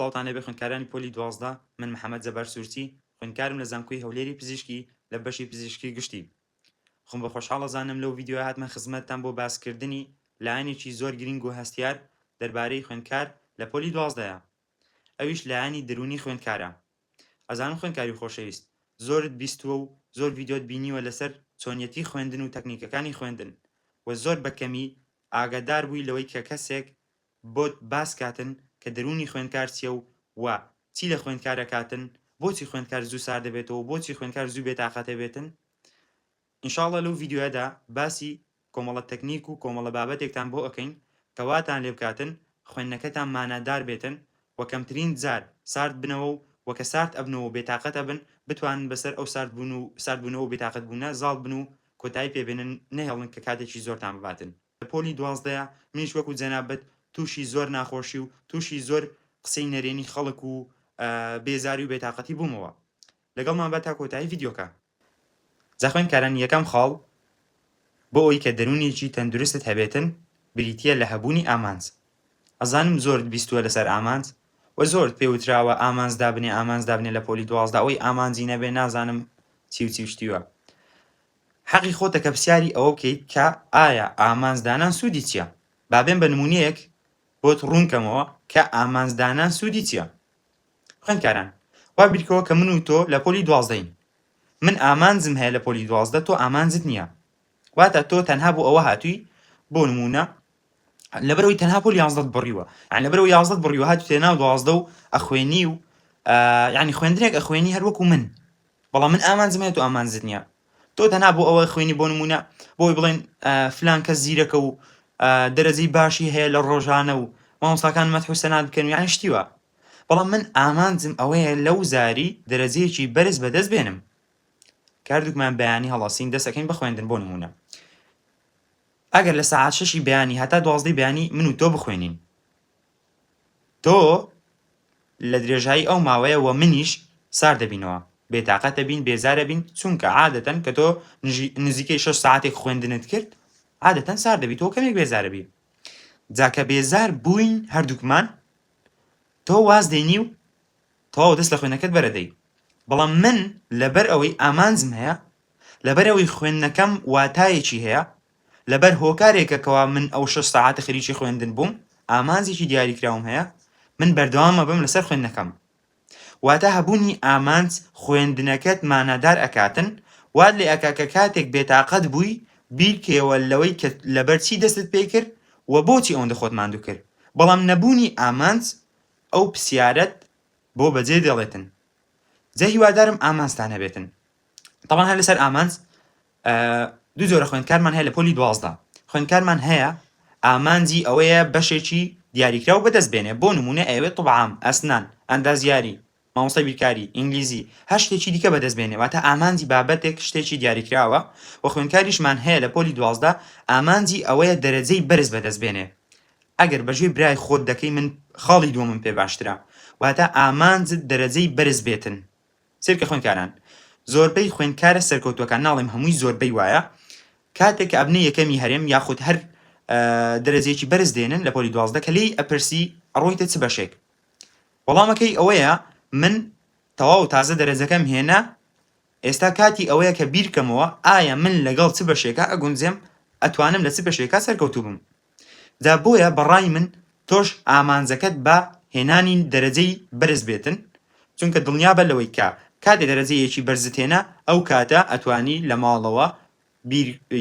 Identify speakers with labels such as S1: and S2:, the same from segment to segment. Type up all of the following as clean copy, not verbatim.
S1: سڵاتانە بێ خوێندکارانی پۆلی 12 من محەممەد زەبەر سوورچی خوێندکارم لە زانکۆی هەولێری پزیشکی لە بەشی پزیشکی گشتی خۆم بە خۆشحاڵە زانم لەو ڤیددیۆ هاتمە خزمەتتان بۆ باسکردنی لایەنێکی زۆر گرنگ و هەستیار دەربارەی خوێندکار لە پۆلی 12ە ئەویش لایەنی درونی خوێندکارە. ئەزانم خوێندکاری خۆشەویست زۆرت بیستووە و زۆر ڤیددیۆت بینیوە لەسەر چۆنیەتی خوێندن و تەکنیکەکانی خوێندن و زۆر بەکەمی ئاگادار بووی لەوەی کە کەسێک بۆت باس کاتن کە دەرونی خوێندکار چیە و چی لە خوێندکارە کاتن، بۆچی خوێندکار زوو سار دەبێتەوە، بۆچی خوێندکار زوو بێتاقەتە بێتن. ئینشاڵڵە لەو ڤیددیۆدا باسی کۆمەڵە تەکنیک و کۆمەڵە بابەتێکتان بۆ ئەەکەین کەواتان لێ بکاتن خوێندنەکەتان مانادار بێتن و کەمترین جار سارد بنەوە و وەکە سارد ئەبنەوە بێتاقەتە بن بتوانن بەسەر ئەو ساردبوونەوە و بێتاقەت بوونە زاڵ بن و کۆتایی پێبێنن نەهێڵن کە کاتێکی زۆرتان بباتن. لە پۆلی 12 منیش وەکو جەنابەت تووشی زۆر ناخۆشی و تووشی زۆر قسەی نەرێنی خەڵک و بێزاری و بێتاقەتی بوومەوە. لەگەڵمان بە تا کۆتایی ڤیددیۆکە. جا خوێندکاران یەکەم خاڵ بۆ ئەوی کە دەرونێکی تەندروستت هەبێتن بریتیە لە هەبوونی ئامانج. ئەزانم زۆرت بیستووە لەسەر ئامانج و زۆرت پێوتراوە ئامانج دابنێ لە پۆلی 12 ئەوەی ئامانجی نەبێ نازانم چی و چی شتیوە. حەقی خۆتە کە پرسیاری ئەوە بکەیت کە ئایا ئامانجدانان سوودی چییە؟ بابێن بە نمونەیەک بۆت ڕوونکەمەوە کە ئامانجدانان سوودی چییە. خوێندکاران وا بیرکەوە کە من و تۆ لە پۆلی 12ین. من ئامانجم هەیە لە پۆلی 12 تۆ ئامانجت نییە. واتە تۆ تەنها بۆ ئەوە هاتووی بۆ نمونە لەبەرەوەی تەنها پۆلی 11 بڕیوە، یعنی لەبەرەوەی 11 بڕیوە هاتوویتە ناو 12 و ئەخوێنی و یعنی خوێندنێک ئەخوێنی هەر وەکو من، بەڵام من ئامانجم هەیە تۆ ئامانجت نییە. تۆ تەنها بۆ ئەوە خوێنی بۆ نمونە بۆی بڵێن فلان کەس زیرەکە و دەرەجەی باشی هەیە لە ڕۆژانە و مامۆستاکان مەدح و سەناد بکەن و یعنی شتیوە، بەڵام من ئامانجم ئەوەیە لەو زاری دەرەجەیەکی بەرز بەدەست بێنم. کاردووکمان بەیانی هەڵاسین دەستەکەین بە خوێندن بۆ نمونە. ئەگەر لە سەعات 6 بەیانی هەتا 12 بەیانی من و تۆ بخوێنین، تۆ لە درێژایی ئەو ماوەیەوە منیش سار دەبینەوە، بێتاقەتە بین، بێزارە بین، چونکە عادەتەن کە تۆ نزیکەی 6 ساعتێک خوێندنت کرد عادەتەن سار دەبی، تۆ کەمێک بێزارە بی. جاکە بێزار بووین هەردووکمان تۆ واز دەینی و تەواو دەست لە خوێندنەکەت بەرەدەی، بەڵام من لەبەر ئەوەی ئامانجم هەیە، لەبەر ئەوەی خوێندنەکەم واتایەکی هەیە، لەبەر هۆکارێکە کەوا من ئەو 6 ساعتە خەریکی خوێندن بووم، ئامانجێکی دیاریکراوم هەیە، من بەردەوامە بم لەسەر خوێندنەکەم. واتە هەبوونی ئامانج خوێندنەکەت مانەدار ئەکاتن، وات لێ ئەکا کە کاتێک بێتاقەت بووی بیرکەوە لەوەی کە لەبەر چی دەستت پێ کرد و بۆچی ئەوەندە خۆت ماندوو کرد، بەڵام نەبوونی ئامانج ئەو پرسیارەت بۆ بەجێ دێڵێتن. جا هیوادارم ئامانجتان هەبێتن. طبعاً هەر لەسەر ئامانج دوو جۆرە خوێندکارمان هەیە لە پۆلی 12. خوێندکارمان هەیە ئامانجی ئەوەیە بەشێکی دیاریکراو بەدەست بێنێ، بۆ نمونە ئەوێت طبعام، ئەسنان، ئەندازیاری، مامۆستای بیرکاری، ئینگلیزی، هەر شتێکی دیکە بەدەست بێنێ، واتە ئامانجی بابەتێک شتێکی دیاریکراوە. و خوێندکاریشمان هەیە لە پۆلی 12 ئامانجی ئەوەیە دەرەجەی بەرز بەدەست بێنێ. ئەگەر بەژێ برای خۆت دەکەی من خاڵی دووەمم پێ باشترە، واتە ئامانجت دەرەجەی بەرز بێتن. سیرکە خوێندکاران زۆربەی خوێندکارە سەرکەوتوەکان، ناڵێم هەمووی، زۆربەی وایە کاتێک کە ئەبنە یەکەمی هەرێم یاخود هەر دەرەجەیەکی بەرز دێنن لە پۆلی 12 کە لێی ئەپرسی ئەڕۆیتە چ بەشێک. وەڵامەکەی ئەوەیە من تەواو تازە دەرەجەکەم هێنا، ئێستا کاتی ئەوەیە کە بیرکەمەوە ئایا من لەگەڵ چ بەشێکە ئەگونجێم ئەتوانم لە چ بەشێکە سەرکەوتوو بم. جا بۆیە بەڕای من تۆش ئامانجەکەت بە هێنانی دەرەجەی بەرز بێتن، چونکە دڵنیا بە لەوەی کە کاتێ دەرەجەیەکی بەرزت هێنا ئەو کاتە ئەتوانی لە ماڵەوە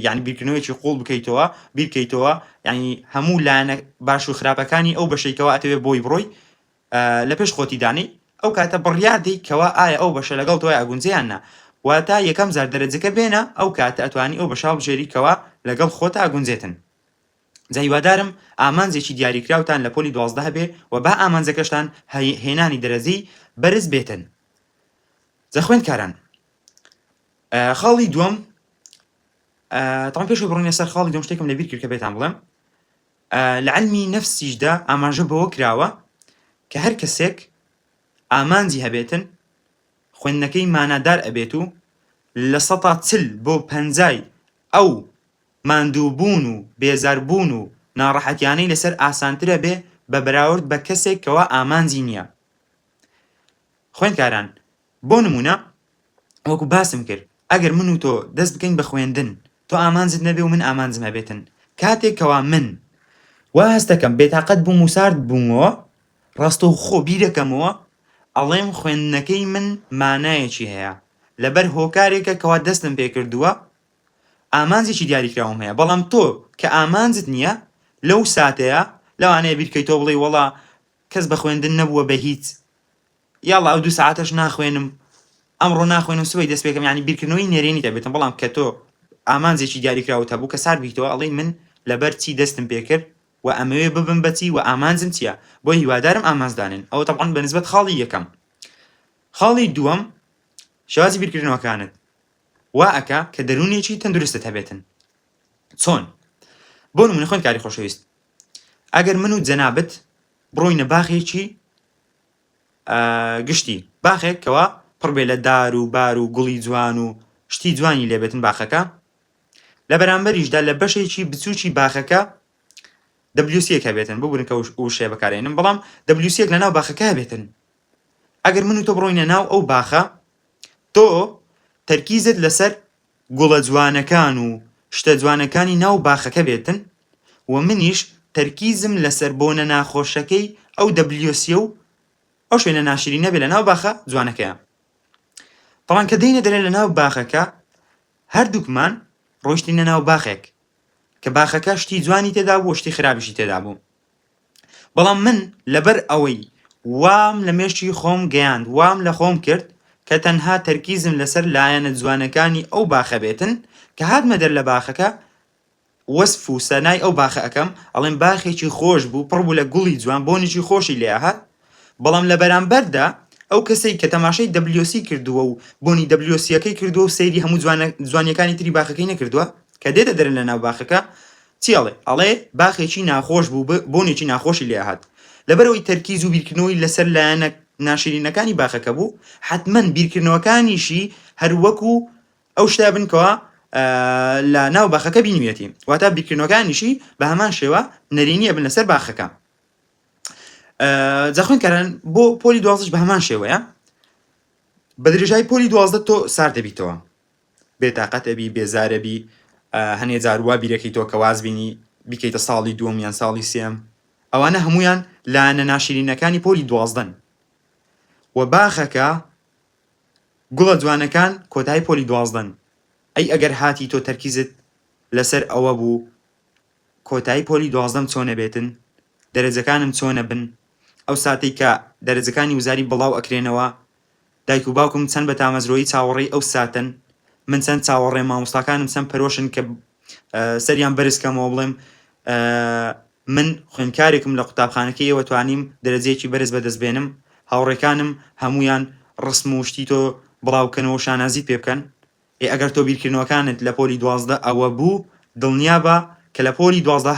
S1: یعنی بیرکردنەوەیکی قوڵ بکەیتەوە، بیرکەیتەوە، یعنی هەموو لایەنە باش و خراپەکانی ئەو بەشێکەوە ئەتەوێ بۆی بڕۆی لە پێش خۆتی دانی، ئەو کاتە بڕیار دەی کەوا ئایا ئەو بەشە لەگەڵ تۆی ئەگونجێ نا، واتە یەکەم جار دەرەجەکە بێنە ئەو کاتە ئەتوانی ئەو بەشاڵ بژێری کەوا لەگەڵ خۆتە ئەگونجێتن. جا هیوادارم ئامانجێکی دیاریکراوتان لە پۆلی 12 هەبێ و با ئامانجەکەشتان هێنانی دەرەجەی بەرز بێتن. جا خوێندکاران خاڵی دووەم، طبعا پێش بڕۆینە سەر خاڵی دووەم شتێکم لەبیر کرد کە بێتان بڵێم، لە علمی نەفسیشدا ئاماژە بەوە کراوە کە هەر کەسێک ئامانجی هەبێتن خوێندنەکەی مانەدار ئەبێت و لە 140 بۆ 50 ئەو ماندووبوون و بێزاربوون و ناڕەحەتیانەی لەسەر ئاسانترە بێ بە بەراورد بە کەسێک کەوا ئامانجی نییە. خوێندکاران بۆ نمونە وەکو باسم کرد ئەگەر من و تۆ دەست بکەین بە خوێندن تۆ ئامانجت نەبێ و من ئامانجم هەبێتن کاتێکەوە من وا هەست دەکەم بێتاقەت بووم و سارد بوومەوە ڕاستەوخۆ بیر دەکەمەوە ئەڵێم خوێندنەکەی من مانایەکی هەیە لەبەر هۆکارێکە کەوا دەستم پێ کردووە ئامانجێکی دیاریکراوم هەیە بەڵام تۆ کە ئامانجت نییە لەو ساتەیە لەوانەیە بیرکەیتەوە بڵێ وەڵا کەس بە خوێندن نەبووە بە هیچ یاڵا ئەو 2 ساعتەش ناخوێنم ئەمڕۆ ناخوێنم سبەی دەست پێکەم یعنی بیرکردنەوەی نێرێنی دەبێتم بەڵام کە تۆ ئامانجێکی دیاریکراوت هەبوو کە سار بیتەوە ئەڵێ من لەبەر چی دەستم پێ کرد و ئەمەوێ ببم بەچی و ئامانجم چییە بۆ هیوادارم ئامانجدانن ئەوە تەبعاً بەنسبەت خاڵی یەکەم خاڵی دووەم شێوازی بیرکردنەوەکانت وا ئەکا کە دەرونێکی تەندروستت هەبێتن چۆن بۆ نمونە خوێندکاری خۆشەویست ئەگەر من و جەنابەت بڕۆینە باخێکی گشتی باخێک کەوا پڕ بێ لە دار و بار و گوڵی جوان و شتی جوانی لێبێتن باخەکە لە بەرامبەریشدا لە بەشێکی بچووکی باخەکە WC هەبێتن ببوورن کە وشێ بەکارێنم بەڵام WC لە ناو باخەکە هەبێتن ئەگەر من و تۆ بڕۆینە ناو ئەو باخە تۆ تەرکیزت لەسەر گوڵە جوانەکان و شتە جوانەکانی ناو باخەکە بێتن و منیش تەرکیزم لەسەر بۆنە ناخۆشەکەی ئەو WC و ئەو شوێنە ناشرین نەبێت لە ناو باخە جوانەکەیە بەڵام کە دەینە دەرێن لە ناو باخەکە هەردووکمان ڕۆیشتینە ناو باخێک کە باخەکە شتی جوانی تێدا بوو شتی خراپیشی تێدا بوو بەڵام من لەبەر ئەوەی وام لە مێشتی خۆم گەیاند وام لە خۆم کرد کە تەنها تەرکیزم لەسەر لایەنە جوانەکانی ئەو باخە بێتن کە هاتمە دەر لە باخەکە وەسف و سەنای ئەو باخە ئەەکەم ئەڵێم باخێکی خۆش بوو پڕ بوو لە گوڵی جوان بۆنێکی خۆشی لێ هات بەڵام لە بەرامبەردا ئەو کەسەی کە تەماشای WC کردووە و بۆنی WCەکەی کردووە و سەیری هەموو جوانیەکانی تری باخەکەی نەکردووە کە دێتە دەرن لە ناو باخەکە چی ئەڵێ باخێکی ناخۆش بوو بۆنێکی ناخۆشی لێ هات لەبەرەوەی تەرکیز و بیرکردنەوەی لەسەر لایەنە ناشرینەکانی باخەکە بوو حتمەن بیرکردنەوەکانیشی هەروەکو ئەو شتا بنکەوە لە ناو باخەکە بینوێتی واتە بیرکردنەوەکانیشی بە هەمان شێوە نەرینیە بن لەسەر باخەکە جا خوێندکاران بۆ پۆلی 12 بە هەمان شێوەیە بە درێژای پۆلی 12 تۆ سار دەبیتەوە بێتاقەتەبی بێزارەبی هەنێ جاروا بیرەکەی تۆ کە واز بینی بیکەیتە ساڵی دووەم یان ساڵی سێم ئەوانە هەمویان لایەنە ناشرینەکانی پۆلی 12 و باخەکە گوڵە جوانەکان کۆتایی پۆلی 12 ئەی ئەگەر هاتی تۆ تەرکیزت لەسەر ئەوە بوو کۆتایی پۆلی 12 چۆنە بێتن دەرەجەکانم چۆنە بن ئەو ساتەی کە دەرەجەکانی وزاری بڵاو ئەکرێنەوە دایک و باوکم چەند بە تامەزرۆیی چاوەڕێی ئەو ساتن من چەند چاوەڕێ مامۆستاکانم چەند پەرۆشن کە سەریان بەرزکەمەوە بڵێم من خوێندکارێکم لە قوتابخانەکەی ئێوە توانیم دەرەجەیەکی بەرز بەدەست بێنم هاوڕێکانم هەمویان ڕسم و شتی تۆ بڵاوکەنەوە شانازی پێ بکەن ئەگەر تۆ بیرکردنەوەکانت لە پۆلی 12 ئەوە بوو دڵنیا بە کە لە پۆلی 12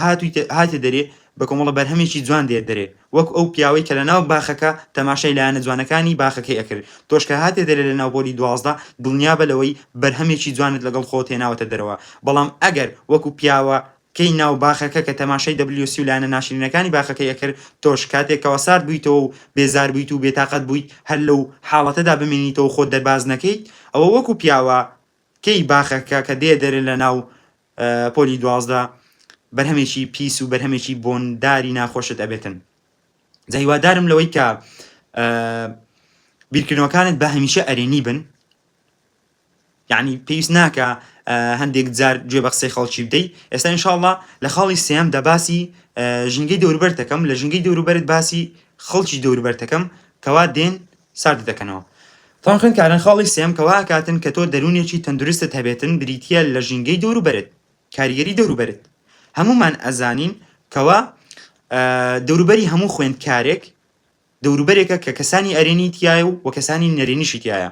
S1: هاتێ دەرێ بە کۆمەڵە بەرهەمێکی جوان دێت دەرێ وەک ئەو پیاوەی کە لە ناو باخەکە تەماشای لایەنە جوانەکانی باخەکەی ئەکرد تۆش کە هاتێ دەرێ لە ناو پۆلی 12 دڵنیا بە لەوەی بەرهەمێکی جوانت لەگەڵ خۆت هێناوەتە دەرەوە بەڵام ئەگەر وەکو پیاوە کەی ناو باخەکە کە تەماشای WC و لایەنە ناشرینەکانی باخەکەی ئەکرد تۆش کاتێکەوە سارد بوویتەوە و بێزار بوویت و بێتاقەت بوویت هەر لەو حاڵەتەدا بمێنیتەوە خۆت دەرباز نەکەیت ئەوە وەکو پیاوە کەی باخەکە کە دێ دەرێ لە ناو پۆلی 12 بەرهەمێکی پیس و بەرهەمێکی بۆنداری ناخۆشت ئەبێتن جا هیوادارم لەوەی کە بیرکردنەوەکانت بە هەمیشە ئەرێنی بن یعنی پێویست ناکە هەندێک جار گوێ بە قسەی خەڵکی بدەیت ئێستا ئینشاءڵڵا لە خاڵی سێم باسی ژینگەی دەوروبەر دەکەم لە ژینگەی دەوروبەرت باسی خەڵکی دەوروبەر دەکەم کەوا دێن سارد دەکەنەوە تاوان خوێندکاران خاڵی سێم کەوا ئاکاتن کە تۆ دەرونێکی تەندروستت هەبێتن بریتیە لە ژینگەی دەوروبەرت کاریگەری دەوروبەرت هەمومان ئەزانین کەوا دەوروبەری هەموو خوێندکارێک دەوروبەرێکە کە کەسانی ئەرێنی تایە و کەسانی نەرێنیشی تایە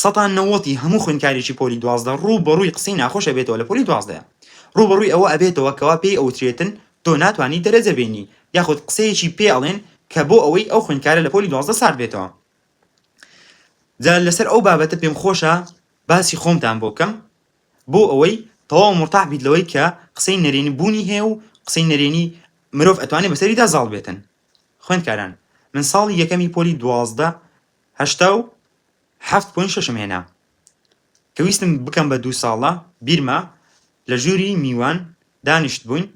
S1: 90 هەموو خوێندکارێکی پۆلی 12 ڕوو بەڕووی قسەی ناخۆش ئەبێتەوە لە پۆلی 12 ڕوو بەڕووی ئەوە ئەبێتەوە کەوا پێی ئەوترێتن تۆ ناتوانانی دەرەجە بێنی یاخود قسەیەکی پێ ئەڵێن کە بۆ ئەوەی ئەو خوێندکارە لە پۆلی 12 سارد بێتەوە جا لەسەر ئەو بابەتە پێم خۆشە باسی خۆمتان بۆ بکەم بۆ ئەوەی تەواو مرتاح بیت لەوەی کە قسەی نەرێنی بوونی هەیە و قسەی نەرێنی مرۆڤ ئەتوانێت بەسەریدا زاڵ بێتن خوێندکاران من ساڵی یەکەمی پۆلی 12 87.6 هێنا کە ویستم بکەم بە 2 ساڵە بیرمە لە ژووری میوان دانیشت بووین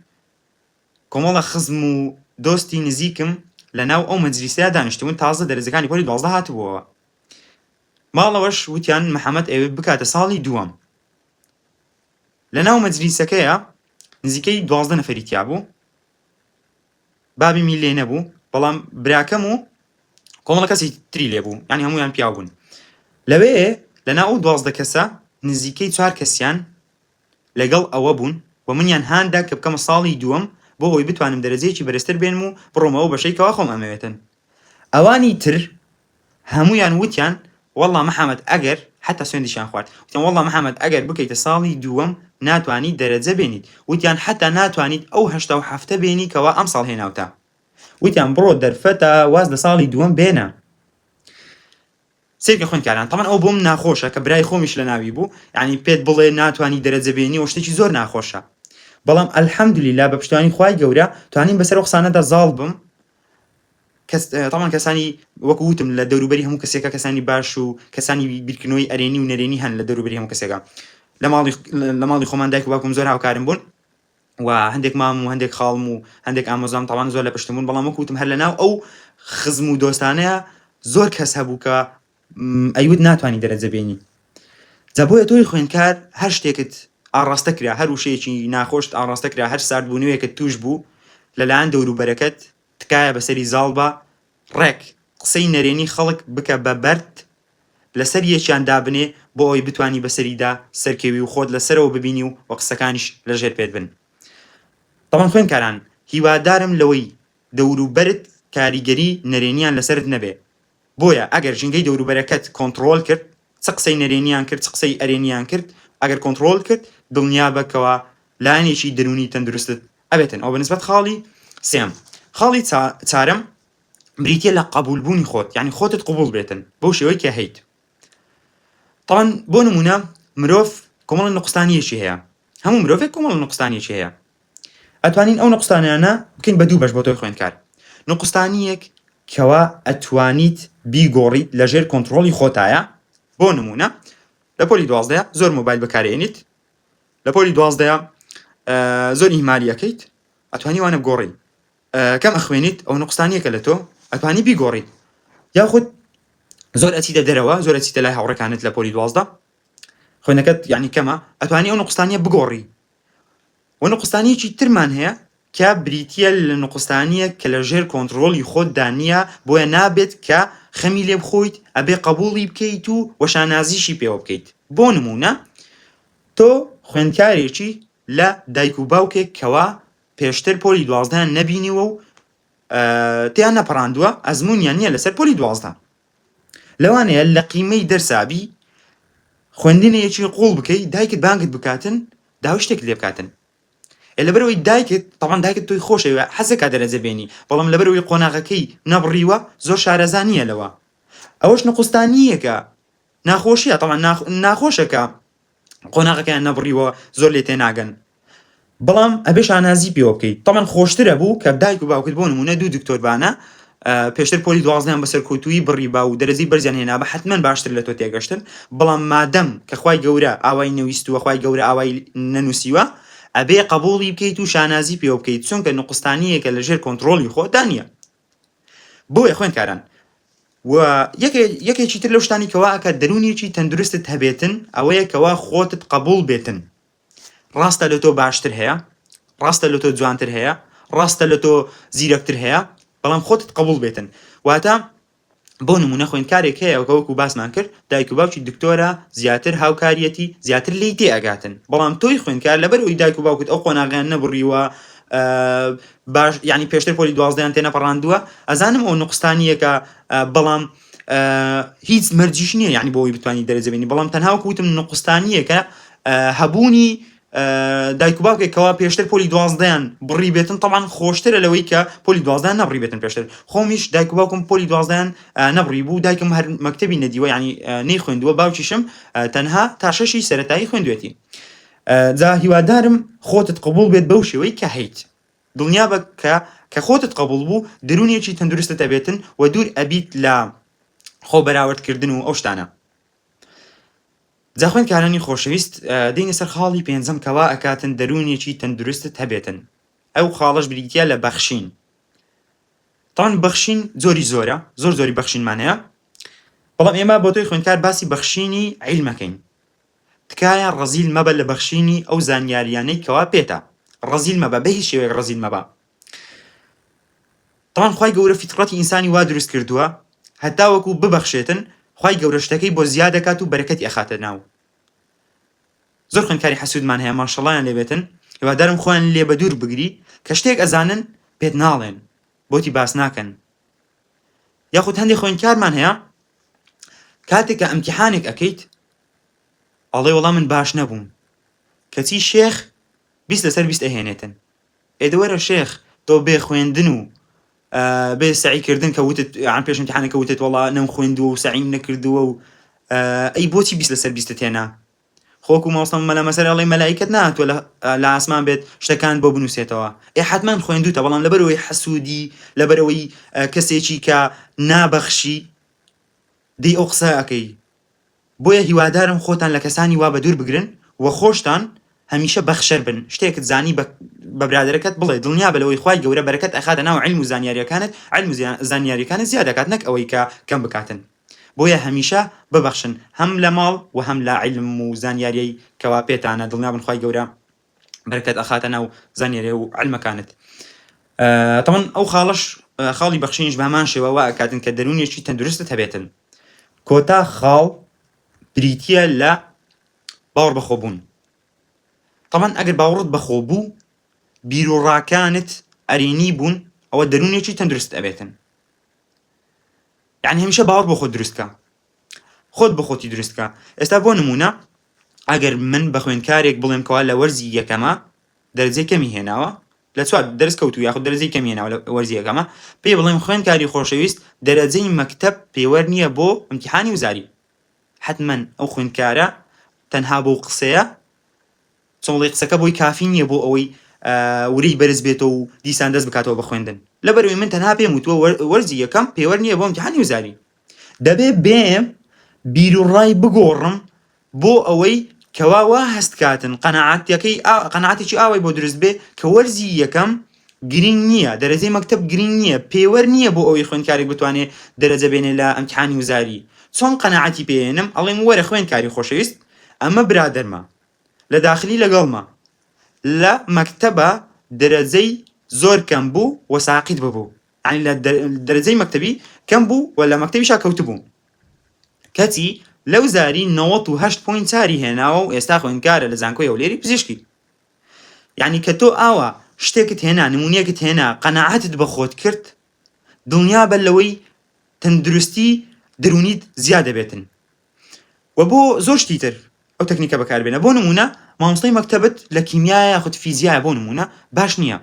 S1: کۆمەڵە خزم و دۆستی نزیکم لە ناو ئەو مەجلیسەیە دانیشتبوون تازە دەرەجەکانی پۆلی 12 هاتبووەوە ماڵەوەش وتیان محەممەد ئەوێ بکاتە ساڵی دووەم لە ناو مەجلیسەکەیە نزیکەی 12 نەفەری تیا بوو بابی می لێ نەبوو بەڵام براکەم و کۆمەڵە کەسی تری لێ بوو یعنی هەمویان پیا بوون لەوێ لە ناو 12 کەسە نزیکەی 4 کەسیان لەگەڵ ئەوە بوون و منیان هاندا کە بکەمە ساڵی دووەم بۆ ئەوی بتوانم دەرەجەیەکی بەرزتر بێنم و بڕۆمەوە بەشەیکەوە خۆم ئەمەوێتن ئەوانی تر هەمویان وتیان والله محەممەد ئەگەر حتا سوێندیشان خوارد وتیان والله محەممەد ئەگەر بکەیتە ساڵی دووەم ناتوانیت دەرەجە بێنیت وتیان حتا ناتوانیت ئەو 87 بێنی کەوا ئەم ساڵ هێناوتە وتیان بڕۆ دەرفەتە واز لە ساڵی دووەم بێنە سیرکە خوێندکاران تەمان ئەو بۆم ناخۆشە کە برای خۆمیش لە ناوی بوو یعنی پێت بڵێ ناتوانی دەرەجە بێنی و شتێکی زۆر ناخۆشە بەڵام ئەلحەمدولیلا بە پشتیوانی خوای گەورە توانیم بەسەر ئەو قسانەدا زاڵ بم تەمان کەسانی وەکو وتم لە دەوروبەری هەموو کەسێکە کەسانی باش و کەسانی بیرکردنەوەی ئەرێنی و نەرێنی هەن لە دەوروبەری هەموو کەسێکە لە ماڵی خۆمان دایک و باوکم زۆر هاوکارم بوون و هەندێک مام و هەندێک خاڵم و هەندێک ئامۆزام تەمان زۆر لە پشتم بوون بەڵام وەکو وتم هەر لەناو ئەو خزم و دۆستانەیە زۆر کەس هەبوو کە ئەیوت ناتوانی دەرەجە بێنی جا بۆیە تۆی خوێندکار هەر شتێکت ئاڕاستە کرا هەر وشەیەکی ناخۆشت ئاڕاستە کرا هەر ساردبوونەوەیەکت توش بوو لەلایەن دەوروبەرەکەت تکایە بەسەری زاڵ بە ڕێک قسەی نەرێنی خەڵک بکە بە بەرد لەسەر یەکیان دابنێ بۆ ئەوی بتوانی بەسەریدا سەرکەوی و خۆت لەسەرەوە ببینی و قسەکانیش لەژێر پێت بن تەمان خوێندکاران هیوادارم لەوەی دەوروبەرت کاریگەری نەرێنیان لەسەرت نەبێ بۆیە ئەگەر ژینگەی دەوروبەرەکەت کۆنتڕۆل کرد چ قسەی نەرێنیان کرد چ قسەی ئەرێنیان کرد ئەگەر کۆنتڕۆل کرد دڵنیا بکەوە لایەنێکی دەرونی تەندروستت ئەبێتن ئەو بەنسبەت خاڵی سێم خاڵی چارەم بریتە لە قبولبوونی خۆت یعنی خۆتت قبول بێتن بەو شێوەی کە هەیت طبعا بۆ نمونە مرۆڤ کۆمەڵە نقستانیەکی هەیە هەموو مرۆڤێک کۆمەڵە نقستانیەکی هەیە ئەتوانین ئەو نقستانیانە بکەین بە دوو بەش بۆ تۆی خوێندکار نقستانیەک کەوا ئەتوانیت بیگۆڕیت لەژێر کۆنتڕۆڵی خۆتایە بۆ نمونە لە پۆلی 12 زۆر مۆبایل بەکارێنیت لە پۆلی 12 زۆر ئیمالیەکەیت ئەتوانی وانە بگۆڕی کەم ئەخوێنیت ئەو نقستانیەکە لە تۆ ئەتوانی بیگۆڕیت یاخود زۆر ئەچیتە دەرەوە زۆر ئەچیتە لای هاوڕێکانت لە پۆلی 12 خوێنەکەت یعنی کەمە ئەتوانی ئەو نقستانیە بگۆڕی و نقستانیەکی ترمان هەیە کە بریتە لە نقستانیە کە لەژێر کۆنتڕۆڵی خۆتدا نییە بۆیە نابێت کە خەمی لێ بخۆیت ئەبێ قبوڵی بکەیت و وەشانازیشی پێوە بکەیت بۆ نمونە تۆ خوێندکارێکی لە دایک و باوکێک کەوا پێشتر پۆلی 12 نەبینیوە و تیان نەپەڕاندووە ئەزمونیان نییە لەسەر پۆلی 12 لەوانەیە لە قیمەی دەرسابی خوێندنەیەکی قوڵ بکەی دایکت بانگت بکاتن داوای شتێک لێ بکاتن لەبەرەوەی دایکت تەمان دایکت تۆی خۆشەوە حەزەکە دەرەجە بێنی بەڵام لەبەرەوەی قۆناغەکەی نەبڕیوە زۆر شارەزانیە لەوە ئەوەش نقستانیەکە ناخۆشیە تەمان ناخۆشەکە قۆناغەکەیان نەبڕیوە زۆر لێ تێناگەن بەڵام ئەبێ شانازی پێوە بکەیت تەمان خۆشترە بوو کە دایک و باوکت بۆ نمونە دوو دکتۆربانە پێشتر پۆلی 12 بەسەر کۆتویی بڕی با و دەرەجەی بەرزیان هێنا بە حتمەن باشتر لە تۆ تێگەشتن بەڵام مادەم کە خوای گەورە ئاوای نەویستووە خوای گەورە ئاوای نەنووسیوە ئەبێ قبوڵی بکەیت و شانازی پێوە بکەیت چونکە نقستانیەکە لەژێر کۆنتڕۆڵی خۆتدا نییە بۆیە خوێندکاران و یەکێکی تر لەو شتانی کەوا ئەکە دەرونیەکی تەندروستت هەبێتن ئەوەیە کەوا خۆتت قبوڵ بێتن ڕاستە لە تۆ باشتر هەیە ڕاستە لە تۆ جوانتر هەیە ڕاستە لە تۆ زیرەکتر هەیە بەڵام خۆتت قبوڵ بێتن واتە بۆ نمونە خوێندکارێک هەیە وەکو باسمان کرد دایک و باوکی دکتۆرە زیاتر هاوکاریەتی زیاتر لی تێ ئەگاتن بەڵام تۆی خوێندکار لەبەرەوەی دایک و باوکت ئەو قۆناغیان نەبڕیوە باش یعنی پێشتر پۆلی 12 تێنەپەڕاندووە ئەزانم ئەو نقستانیەکە بەڵام هیچ مەرجیش نییە یعنی بۆی بتوانی دەرەجە بێنی بەڵام تەنها وەکو وتم نقستانیەکە هەبوونی دایک و باوکێکەوە پێشتر پۆلی 12 بڕی بێتن تەمان خۆشترە لەوەی کە پۆلی 12 نەبڕی بێتن پێشتر خۆمیش دایک و باوکم پۆلی 12 نەبڕی بوو دایکم هەر مەکتەبی نەدیوە یعنی نەی خوێندووە باوکیشم تەنها تا شەشی سەرەتایی خوێندوێتی جا هیوادارم خۆتت قبوڵ بێت بەو شێوەی کە هەیت دڵنیا بە کە خۆتت قبوڵ بوو دەرونیەکی تەندروستت ئەبێتن و دوور ئەبیت لە خۆ بەراوردکردن و ئەو شتانە. جا خوێندکارانی خۆشەویست، دێنە سەر خاڵی پێنجەم کەوا ئەکاتن دەرونێکی تەندروستت هەبێتن. ئەو خاڵەش بریتیە لە بەخشین. تاوان بەخشین زۆری زۆری بەخشینمان هەیە، بەڵام ئێمە بۆ تۆی خوێندکار باسی بەخشینی عیلمەکەین. تکایە ڕەزیل مەبە لە بەخشینی ئەو زانیاریانەی کەوا پێتە. ڕەزیل مەبە، بە هیچ شێوەیەک ڕەزیل مەبە. تاوان خوای گەورە فیتڕەتی ئینسانی وا دروست کردووە هەتا وەکو ببەخشێتن، خوای گەورە شتەکەی بۆ زیاد دەکات و بەرەکەتی ئەخاتە ناو. زۆر خوێندکاری حەسوودمان هەیە، ماشەڵڵایان لێبێتن، هیوادارم خۆیان لێ بە دوور بگری کە شتێک ئەزانن پێت ناڵێن، بۆتی باس ناکەن. یاخود هەندێک خوێندکارمان هەیە کاتێک کە ئەمتیحانێک ئەکەیت ئەڵێ وەڵام من باش نەبووم، کەچی شێخ 20 لەسەر 20 ئەهێنێتن. ئێدەوەرە شێخ تۆ بێ خوێندن و بێ سعیکردن کە وتت عن پێش ئیمتیحانێکە وتت وەڵا نەم خوێندووە و سعیم نەکردووە و ئەی بۆچی 20 لەسەر 20 تێنا؟ خۆکو ماوەستەم مەلا مەسەر ئەڵێ مەلایکەت ناتوە لە ئاسمان بێت شتەکان بۆ بنووسێتەوە. حتمان خوێندوتە، بەڵام لەبەرەوەی حەسوودی، لەبەرەوەی کەسێکی کە نابەخشی دەی ئەو قسە ئەکەی. بۆیە هیوادارم خۆتان لە کەسانی وا بە دوور بگرن و خۆشتان هەمیشە بەخشەر بن. شتێکت زانی بە برادەرەکەت بڵێ، دڵنیا بە لەوەی خوای گەورە بەرەکەت ئەخاتە ناو عیلم و زانیاریەکانت، عیلم و زانیاریەکانت زیاد دەکات، نەک ئەوەی کە کەم بکاتن. بۆیە هەمیشە ببەخشن، هەم لە ماڵ و هەم لە عیلم و زانیاریەی کەوا پێتانە، دڵنیا بن خوای گەورە بەرەکەت ئەخاتە ناو زانیاریە و عیلمەکانت. تەمەن ئەو خاڵی بەخشینیش بە هەمان شێوە وا ئەکاتن کە دەرونێکی تەندروستت هەبێتن. کۆتا خاڵ بریتیە لە باوەڕ بەخۆ بوون. طبعاً ئەگەر باوەڕت بەخۆ بوو، بیرۆڕاکانت ئەرێنی بوون، ئەوە دەرونێکی تەندروست ئەبێتن. یعنی هەمیشە باوەڕ بە خۆت دروستکە، خۆت بە خۆتی دروستکە. ئێستا بۆ نمونە ئەگەر من بە خوێندکارێک بڵێم کەوا لە وەرزی یەکەمە دەرەجەی کەمی هێناوە، لە چوار دەرس کەوتووە یاخود دەرەجەی کەمی هێناوە لە وەرزی یەکەمە، پێی بڵێم خوێندکاری خۆشەویست دەرەجەی مەکتەب پێوەەر نییە بۆ ئیمتیحانی وزاری. حتمەن ئەو خوێندکارە تەنها بۆ قسەیە، چۆڵی قسەکە بۆی کافی نییە بۆ ئەوەی وری بەرز بێتەوە و دیسان دەست بکاتەوە بە خوێندن. لەبەرەوەی من تەنها پێم وتووە وەرزی یەکەم پێوەەر نییە بۆ ئیمتیحانی وزاری. دەبێ بێم بیر و ڕای بگۆڕم بۆ ئەوەی کەوا وا هەست کاتن قەناعەتێکی ئاوای بۆ دروست بێ کە وەرزی یەکەم گرنگ نییە، دەرەجەی مەکتەب گرنگ نییە، پێوەەر نییە بۆ ئەوەی خوێندکارێک بتوانێت دەرەجە بێنێ لە ئیمتیحانی وزاری. چۆن قەناعەتی پێێنم؟ ئەڵێم وەرە خوێندکاری خۆشەویست، ئەمە برادەرمە لە داخلی لەگەڵمە لە مەکتەبە دەرەجەی زۆر کەم بوو و ساقیت ببوو، یعنی لە دەرەجەی مەکتەبی کەم بوو و لە مەکتەبیشا کەوت بوو، کەچی لەو زاری 98.4 هێناوە و ئێستا خوێندکارە لە زانکۆی هەولێری پزیشکی. یعنی کە تۆ ئاوە شتێکت هێنا، نمونەیەکت هێنا، قەناعەتت بە خۆت کرد، دڵنیا بە لەوەی تەندروستی دەرونیت زیاد دەبێتن. و بۆ زۆر شتی تر ئەو تەکنیکە بەکاربێنە. بۆ نمونە مامۆستای مەکتەبت لە کیمیایە یاخود فیزیایە بۆ نمونە باش نییە.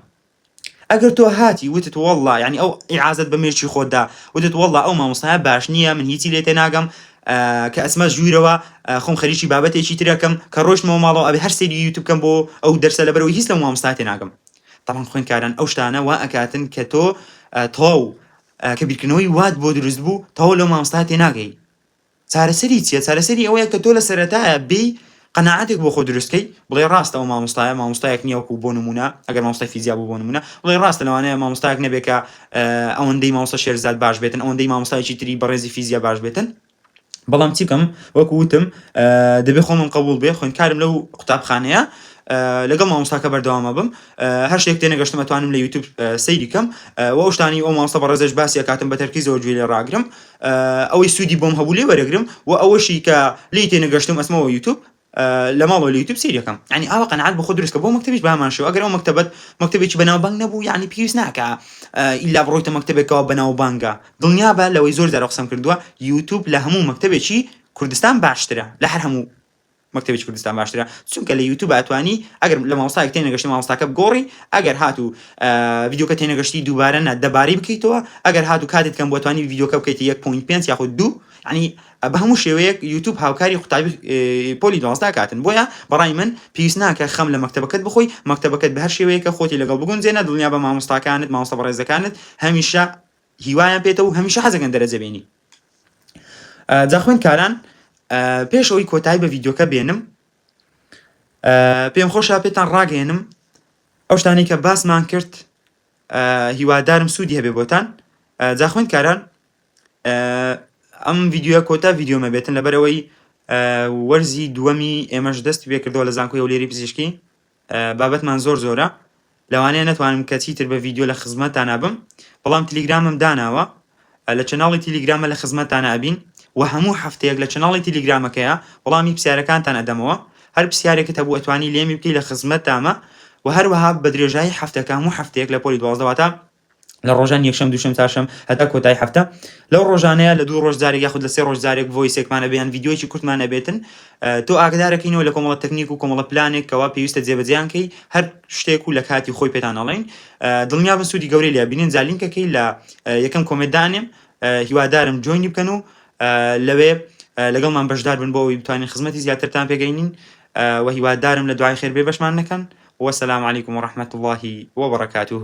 S1: ئەگەر تۆ هاتی وتت وەڵڵا، یعنی ئەو ئیعازەت بە مێرجی خۆتدا وتت وەڵڵا ئەو مامۆستایە باش نییە، من هیچی لێ تێناگەم، کە ئەسمە ژوورەوە خۆم خەریکی بابەتێکی ترەکەم کە ڕۆژمەوە ماڵەوە ئەبێ هەر سەیری یوتیوب بکەم بۆ ئەو دەرسە لەبەرەوەی هیچ لە مامۆستا تێناگەم. طبعاً خوێندکاران ئەو شتانە وا ئەکاتن کە تۆ تەواو کە بیرکردنەوەی وات بۆ دروست بوو تەواو لەو مامۆستا تێناگەی. چارەسەری چییە؟ چارەسەری ئەوەیە کە تۆ لە سەرەتایە بێ قەناعەتێک بۆ خۆ دروستکەی، بڵێ ڕاستە ئەو مامۆستایەک نییە وەکو بۆ نمونە، ئەگەر مامۆستای فیزیا بوو بۆ نمونە بڵێ ڕاستە لەوانەیە مامۆستایەک نەبێت کە ئەوەندەی مامۆستا شێرزاد باش بێتن، ئەوەندەی مامۆستایەکی تری بەڕێزی فیزیا باش بێتن، بەڵام چی بکەم وەکو وتم دەبێ خۆمم قبول بێ، خوێندکارم لەو قوتابخانەیە لەگەڵ مامۆستاکە بەردەوامە بم، هەر شتێک تێنەگەشتم ئەتوانم لە یوتیوب سەیری کەم و ئەو شتانی ئەو مامۆستا بەڕێزەش باسی ئەکاتم بە تەرکیزەوە گوێ لێ ڕاگرم، ئەوەی سوودی بۆم هەبوو لێ وەرەگرم و ئەوەشی کە لی تێنەگەشتم ئەسمەوە یوتیوب لە ماڵەوە لە یوتیوب سەیری یەکەم. یعنی ئاوا قەناعەت بە خۆ دروستکە بۆ مەکتەبیش بە هەمان شێوە. ئەگەر ئەو مەکتەبێکی بەناوبانگ نەبوو، یعنی پێویست ناکە ئیلا بڕۆیتە مەکتەبێکەوە بەناوبانگە، دڵنیا بە لەوەی زۆر جار قسەم کردووە یوتیوب لە هەموو مەکتەبێکی کوردستان باشترە، لە هەر هەموو مەکتەبێکی کوردستان باشترە، چونکە لە یوتیوب ئەتوانی ئەگەر لە مامۆستایەک تێنەگەشتی مامۆستاکە بگۆڕی، ئەگەر هاتوو ڤیدیۆکە تێنەگەشتی دووبارە دەباری بکەیتەوە، ئەگەر هاتوو کاتت کەم بۆ توانی ڤیدیۆکە بکەیتە 1.5 یاخود 2، یعنی بە هەموو شێوەیەک یوتیوب هاوکاری قوتابی پۆلی 12 کاتن. بۆیە بەڕای من پێویست ناکە خەم لە مەکتەبەکەت بخۆی، مەکتەبەکەت بە هەر شێوەیەکە خۆتی لەگەڵ بگونجێنە، دڵنیا بە مامۆستاکانت، مامۆستا بەڕێزەکانت هەمیشە هیوایان پێێتە و هەمیشە حەزەکەن دەرەجە بێنی. جا خوێندکاران پێش ئەوەی کۆتایی بە ڤیدیۆکە بێنم پێم خۆشە پێتان ڕاگەێنم ئەو شتانەی کە باسمان کرد هیوادارم سوودی هەبێ بۆتان. جا خوێندکاران ئەم ڤیدیۆە کۆتا ڤیدیۆمە بێتن لەبەرەوەی وەرزی دووەمی ئێمەش دەستی پێ کردەوە لە زانکۆی هەولێری پزیشکی. بابەتمان زۆر زۆرە لەوانەیە نەتوانم کەچیتر بە ڤیدیۆ لە خزمەتتان نابم، بەڵام تیلیگرامم داناوە لە چەناڵی تیلیگرامە لە خزمەتتان ئابین و هەموو هەفتەیەک لە چەناڵی تیلیگرامەکەیە وەڵامی پرسیارەکانتان ئەدەمەوە. هەر پرسیارێکت هەبوو ئەتوانی لێمی بکەی لە خزمەتتامە و هەروەها بە درێژایی هەفتەکە هەموو هەفتەیەک لە پۆلی 12 واتە لە ڕۆژان یەکشەم دووشەم چاشەم هەتا کۆتای هەفتە لەو ڕۆژانەیە لە 2 ڕۆژ جارێک یاخود لە 3 ڕۆژ جارێک ڤۆیسێکمانە بێن ڤیدیۆیەکی کورتمانە بێتن تۆ ئاگدارەکەینەوە لە کۆمەڵە تەکنیک و کۆمەڵە پلانێک کەوا پێویستە جێبەجێیانکەی هەر شتێک و لە کاتی خۆی پێتان ئەڵێن. دڵنیا بن سوودی گەورەی لێ بینین. جا لینکەکەی لە یەکەم کۆمنتدانێم هیوادارم جوینی بکەن و لەوێ لەگەڵمان بەشدار بن بۆ ئەوەی بتوانین خزمەتی زیاترتان پێگەینین و هیوادارم لە دوعای خێر بێ بەشمان نەکەن. وەسەلام عەلەیکوم وەڕەحمەتوڵڵاهی وەبەڕەکاتوه.